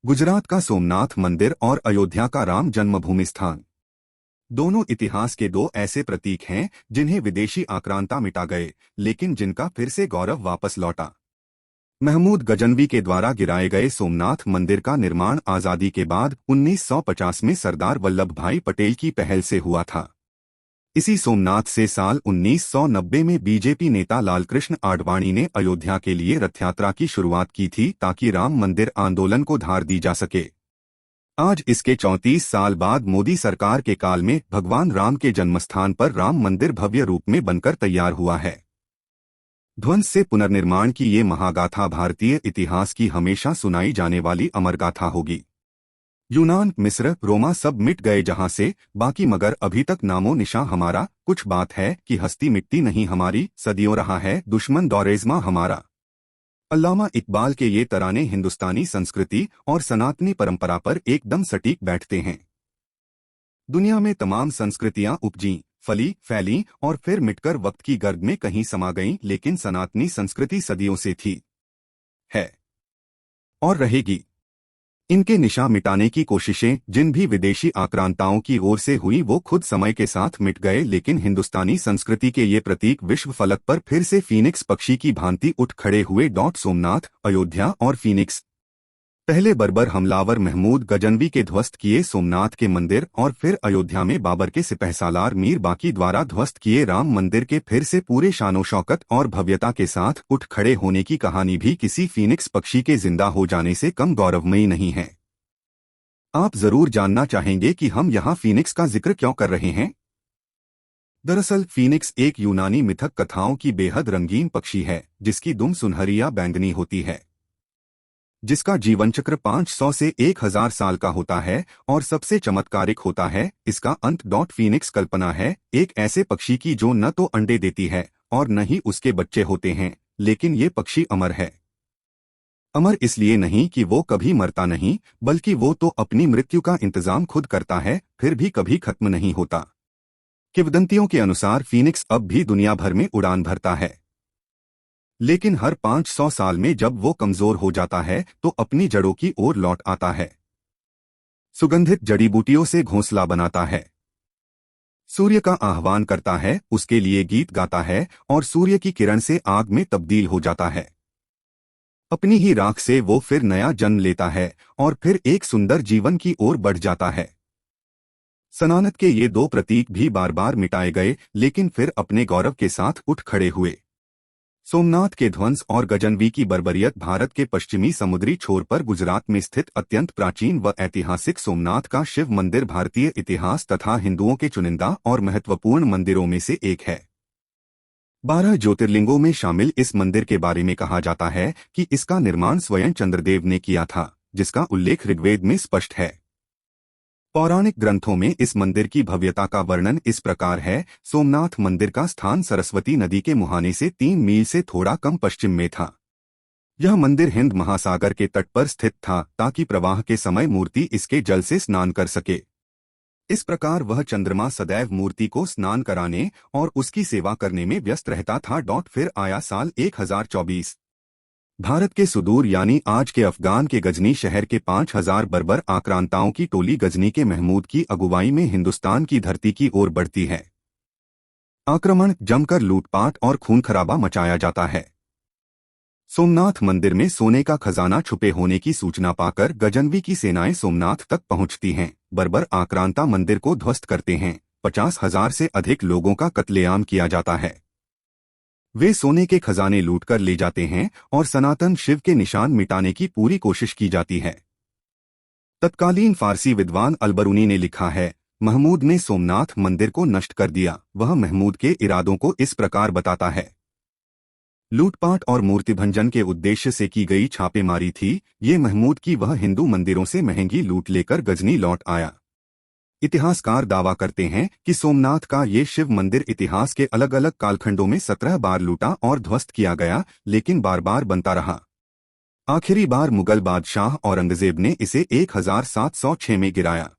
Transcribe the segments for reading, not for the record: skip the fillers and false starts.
गुजरात का सोमनाथ मंदिर और अयोध्या का राम जन्मभूमि स्थान दोनों इतिहास के दो ऐसे प्रतीक हैं जिन्हें विदेशी आक्रांता मिटा गए, लेकिन जिनका फिर से गौरव वापस लौटा। महमूद गजनवी के द्वारा गिराए गए सोमनाथ मंदिर का निर्माण आजादी के बाद 1950 में सरदार वल्लभ भाई पटेल की पहल से हुआ था। इसी सोमनाथ से साल 1990 में बीजेपी नेता लालकृष्ण आडवाणी ने अयोध्या के लिए रथ यात्रा की शुरुआत की थी ताकि राम मंदिर आंदोलन को धार दी जा सके। आज इसके 34 साल बाद मोदी सरकार के काल में भगवान राम के जन्मस्थान पर राम मंदिर भव्य रूप में बनकर तैयार हुआ है। ध्वंस से पुनर्निर्माण की ये महागाथा भारतीय इतिहास की हमेशा सुनाई जाने वाली अमर गाथा होगी। यूनान, मिस्र, रोमा सब मिट गए जहां से, बाकी मगर अभी तक नामो निशां हमारा। कुछ बात है कि हस्ती मिटती नहीं हमारी, सदियों रहा है दुश्मन दौरेज़मा हमारा। अल्लामा इकबाल के ये तराने हिंदुस्तानी संस्कृति और सनातनी परंपरा पर एकदम सटीक बैठते हैं। दुनिया में तमाम संस्कृतियां उपजीं, फली, फैलीं और फिर मिटकर वक्त की गर्द में कहीं समा गईं, लेकिन सनातनी संस्कृति सदियों से थी, है और रहेगी। इनके निशान मिटाने की कोशिशें जिन भी विदेशी आक्रांताओं की ओर से हुई वो खुद समय के साथ मिट गए, लेकिन हिंदुस्तानी संस्कृति के ये प्रतीक विश्व फलक पर फिर से फीनिक्स पक्षी की भांति उठ खड़े हुए। सोमनाथ, अयोध्या और फीनिक्स। पहले बर्बर हमलावर महमूद गजनवी के ध्वस्त किए सोमनाथ के मंदिर और फिर अयोध्या में बाबर के सिपहसालार मीर बाकी द्वारा ध्वस्त किए राम मंदिर के फिर से पूरे शानो शौकत और भव्यता के साथ उठ खड़े होने की कहानी भी किसी फीनिक्स पक्षी के जिंदा हो जाने से कम गौरवमयी नहीं है। आप जरूर जानना चाहेंगे कि हम यहाँ फीनिक्स का जिक्र क्यों कर रहे हैं। दरअसल फीनिक्स एक यूनानी मिथक कथाओं की बेहद रंगीन पक्षी है जिसकी दुम सुनहरी या बैंगनी होती है, जिसका जीवन चक्र 500 से 1000 साल का होता है और सबसे चमत्कारिक होता है इसका अंत। फीनिक्स कल्पना है एक ऐसे पक्षी की जो न तो अंडे देती है और न ही उसके बच्चे होते हैं, लेकिन ये पक्षी अमर है। अमर इसलिए नहीं कि वो कभी मरता नहीं, बल्कि वो तो अपनी मृत्यु का इंतजाम खुद करता है, फिर भी कभी खत्म नहीं होता। किंवदंतियों के अनुसार फीनिक्स अब भी दुनिया भर में उड़ान भरता है, लेकिन हर 500 साल में जब वो कमजोर हो जाता है तो अपनी जड़ों की ओर लौट आता है। सुगंधित जड़ी बूटियों से घोंसला बनाता है, सूर्य का आह्वान करता है, उसके लिए गीत गाता है और सूर्य की किरण से आग में तब्दील हो जाता है। अपनी ही राख से वो फिर नया जन्म लेता है और फिर एक सुंदर जीवन की ओर बढ़ जाता है। सनातन के ये दो प्रतीक भी बार बार मिटाए गए, लेकिन फिर अपने गौरव के साथ उठ खड़े हुए। सोमनाथ के ध्वंस और गजनवी की बर्बरियत भारत के पश्चिमी समुद्री छोर पर गुजरात में स्थित अत्यंत प्राचीन व ऐतिहासिक सोमनाथ का शिव मंदिर भारतीय इतिहास तथा हिंदुओं के चुनिंदा और महत्वपूर्ण मंदिरों में से एक है। 12 ज्योतिर्लिंगों में शामिल इस मंदिर के बारे में कहा जाता है कि इसका निर्माण स्वयं चंद्रदेव ने किया था, जिसका उल्लेख ऋग्वेद में स्पष्ट है। पौराणिक ग्रंथों में इस मंदिर की भव्यता का वर्णन इस प्रकार है। सोमनाथ मंदिर का स्थान सरस्वती नदी के मुहाने से 3 मील से थोड़ा कम पश्चिम में था। यह मंदिर हिंद महासागर के तट पर स्थित था ताकि प्रवाह के समय मूर्ति इसके जल से स्नान कर सके। इस प्रकार वह चंद्रमा सदैव मूर्ति को स्नान कराने और उसकी सेवा करने में व्यस्त रहता था। फिर आया साल 1024। भारत के सुदूर यानी आज के अफगान के गजनी शहर के 5000 बर्बर आक्रांताओं की टोली गजनी के महमूद की अगुवाई में हिंदुस्तान की धरती की ओर बढ़ती है। आक्रमण, जमकर लूटपाट और खून खराबा मचाया जाता है। सोमनाथ मंदिर में सोने का खजाना छुपे होने की सूचना पाकर गजनवी की सेनाएं सोमनाथ तक पहुंचती हैं। बर्बर आक्रांता मंदिर को ध्वस्त करते हैं। 50,000 से अधिक लोगों का कत्लेआम किया जाता है। वे सोने के खजाने लूटकर ले जाते हैं और सनातन शिव के निशान मिटाने की पूरी कोशिश की जाती है। तत्कालीन फारसी विद्वान अलबरूनी ने लिखा है, महमूद ने सोमनाथ मंदिर को नष्ट कर दिया। वह महमूद के इरादों को इस प्रकार बताता है, लूटपाट और मूर्तिभंजन के उद्देश्य से की गई छापेमारी थी। ये महमूद की वह हिंदू मंदिरों से महंगी लूट लेकर गजनी लौट आया। इतिहासकार दावा करते हैं कि सोमनाथ का ये शिव मंदिर इतिहास के अलग अलग कालखंडों में 17 बार लूटा और ध्वस्त किया गया, लेकिन बार बार बनता रहा। आखिरी बार मुगल बादशाह औरंगजेब ने इसे 1706 में गिराया।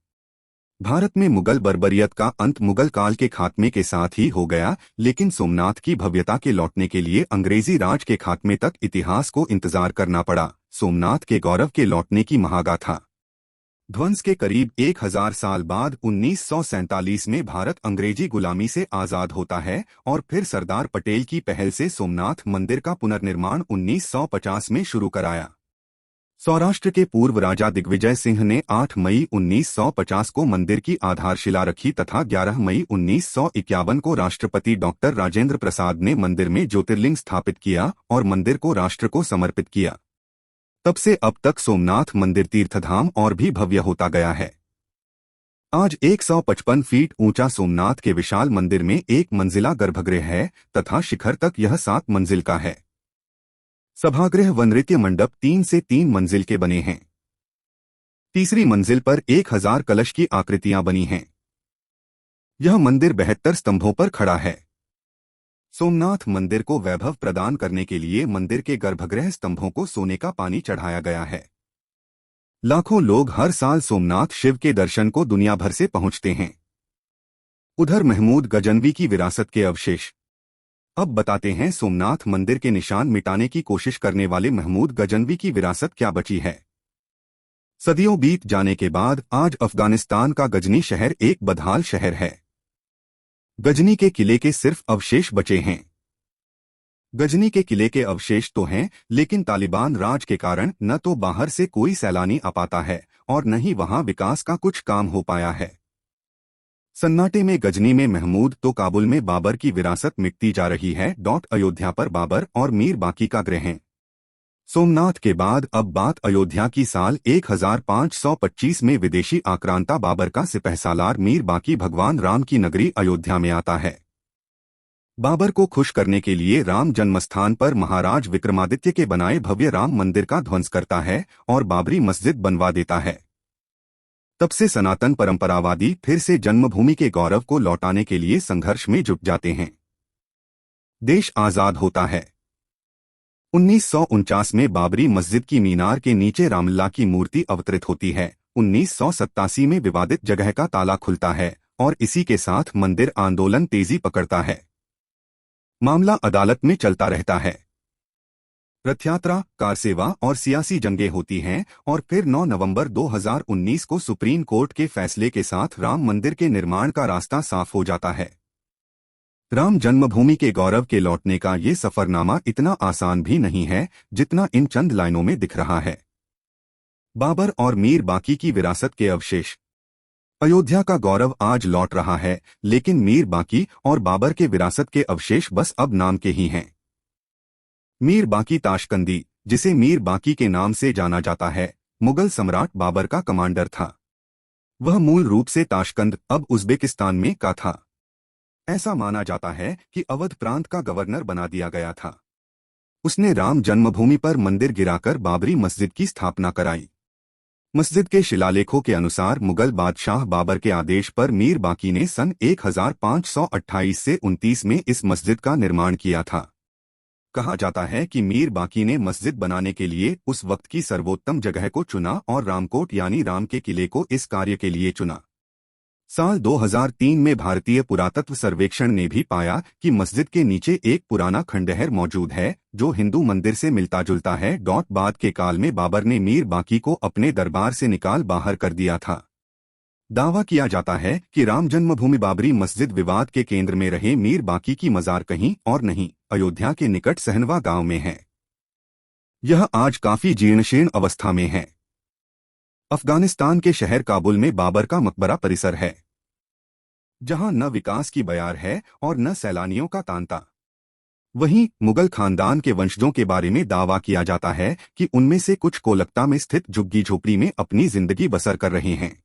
भारत में मुगल बर्बरियत का अंत मुगल काल के खात्मे के साथ ही हो गया, लेकिन सोमनाथ की भव्यता के लौटने के लिए अंग्रेजी राज के खात्मे तक इतिहास को इंतजार करना पड़ा। सोमनाथ के गौरव के लौटने की महागाथा। ध्वंस के करीब 1000 साल बाद 1947 में भारत अंग्रेजी गुलामी से आजाद होता है और फिर सरदार पटेल की पहल से सोमनाथ मंदिर का पुनर्निर्माण 1950 में शुरू कराया। सौराष्ट्र के पूर्व राजा दिग्विजय सिंह ने 8 मई 1950 को मंदिर की आधारशिला रखी तथा 11 मई 1951 को राष्ट्रपति डॉक्टर राजेंद्र प्रसाद ने मंदिर में ज्योतिर्लिंग स्थापित किया और मंदिर को राष्ट्र को समर्पित किया। तब से अब तक सोमनाथ मंदिर तीर्थधाम और भी भव्य होता गया है। आज 155 फीट ऊंचा सोमनाथ के विशाल मंदिर में 1 मंजिला गर्भगृह है तथा शिखर तक यह 7 मंजिल का है। सभागृह व नृत्य मंडप 3 से 3 मंजिल के बने हैं। तीसरी मंजिल पर 1000 कलश की आकृतियां बनी हैं। यह मंदिर 72 स्तंभों पर खड़ा है। सोमनाथ मंदिर को वैभव प्रदान करने के लिए मंदिर के गर्भगृह स्तंभों को सोने का पानी चढ़ाया गया है। लाखों लोग हर साल सोमनाथ शिव के दर्शन को दुनिया भर से पहुंचते हैं। उधर महमूद गजनवी की विरासत के अवशेष। अब बताते हैं सोमनाथ मंदिर के निशान मिटाने की कोशिश करने वाले महमूद गजनवी की विरासत क्या बची है। सदियों बीत जाने के बाद आज अफगानिस्तान का गजनी शहर एक बदहाल शहर है। गजनी के किले के सिर्फ अवशेष बचे हैं। गजनी के किले के अवशेष तो हैं, लेकिन तालिबान राज के कारण न तो बाहर से कोई सैलानी आ पाता है और न ही वहां विकास का कुछ काम हो पाया है। सन्नाटे में गजनी में महमूद तो काबुल में बाबर की विरासत मिटती जा रही है। अयोध्या पर बाबर और मीर बाकी का ग्रहण। सोमनाथ के बाद अब बात अयोध्या की। साल 1525 में विदेशी आक्रांता बाबर का सिपहसालार मीर बाकी भगवान राम की नगरी अयोध्या में आता है। बाबर को खुश करने के लिए राम जन्मस्थान पर महाराज विक्रमादित्य के बनाए भव्य राम मंदिर का ध्वंस करता है और बाबरी मस्जिद बनवा देता है। तब से सनातन परंपरावादी फिर से जन्मभूमि के गौरव को लौटाने के लिए संघर्ष में जुट जाते हैं। देश आजाद होता है। 1949 में बाबरी मस्जिद की मीनार के नीचे रामलला की मूर्ति अवतरित होती है। 1987 में विवादित जगह का ताला खुलता है और इसी के साथ मंदिर आंदोलन तेजी पकड़ता है। मामला अदालत में चलता रहता है। रथ यात्रा, कार सेवा और सियासी जंगें होती हैं और फिर 9 नवंबर 2019 को सुप्रीम कोर्ट के फैसले के साथ राम मंदिर के निर्माण का रास्ता साफ हो जाता है। राम जन्मभूमि के गौरव के लौटने का ये सफरनामा इतना आसान भी नहीं है जितना इन चंद लाइनों में दिख रहा है। बाबर और मीर बाकी की विरासत के अवशेष। अयोध्या का गौरव आज लौट रहा है, लेकिन मीर बाकी और बाबर के विरासत के अवशेष बस अब नाम के ही हैं। मीर बाकी ताशकंदी, जिसे मीर बाकी के नाम से जाना जाता है, मुगल सम्राट बाबर का कमांडर था। वह मूल रूप से ताशकंद, अब उज़्बेकिस्तान में का था। ऐसा माना जाता है कि अवध प्रांत का गवर्नर बना दिया गया था। उसने राम जन्मभूमि पर मंदिर गिराकर बाबरी मस्जिद की स्थापना कराई। मस्जिद के शिलालेखों के अनुसार मुगल बादशाह बाबर के आदेश पर मीर बाकी ने सन 1528 से 29 में इस मस्जिद का निर्माण किया था। कहा जाता है कि मीर बाकी ने मस्जिद बनाने के लिए उस वक्त की सर्वोत्तम जगह को चुना और रामकोट यानी राम के किले को इस कार्य के लिए चुना। साल 2003 में भारतीय पुरातत्व सर्वेक्षण ने भी पाया कि मस्जिद के नीचे एक पुराना खंडहर मौजूद है जो हिंदू मंदिर से मिलता जुलता है। बाद के काल में बाबर ने मीर बाकी को अपने दरबार से निकाल बाहर कर दिया था। दावा किया जाता है कि राम जन्मभूमि बाबरी मस्जिद विवाद के केंद्र में रहे मीर बाकी की मजार कहीं और नहीं, अयोध्या के निकट सहनवा गांव में है। यह आज काफी जीर्णशीर्ण अवस्था में है। अफगानिस्तान के शहर काबुल में बाबर का मकबरा परिसर है, जहां न विकास की बयार है और न सैलानियों का तांता। वहीं मुगल खानदान के वंशजों के बारे में दावा किया जाता है कि उनमें से कुछ कोलकाता में स्थित झुग्गी झोपड़ी में अपनी जिंदगी बसर कर रहे हैं।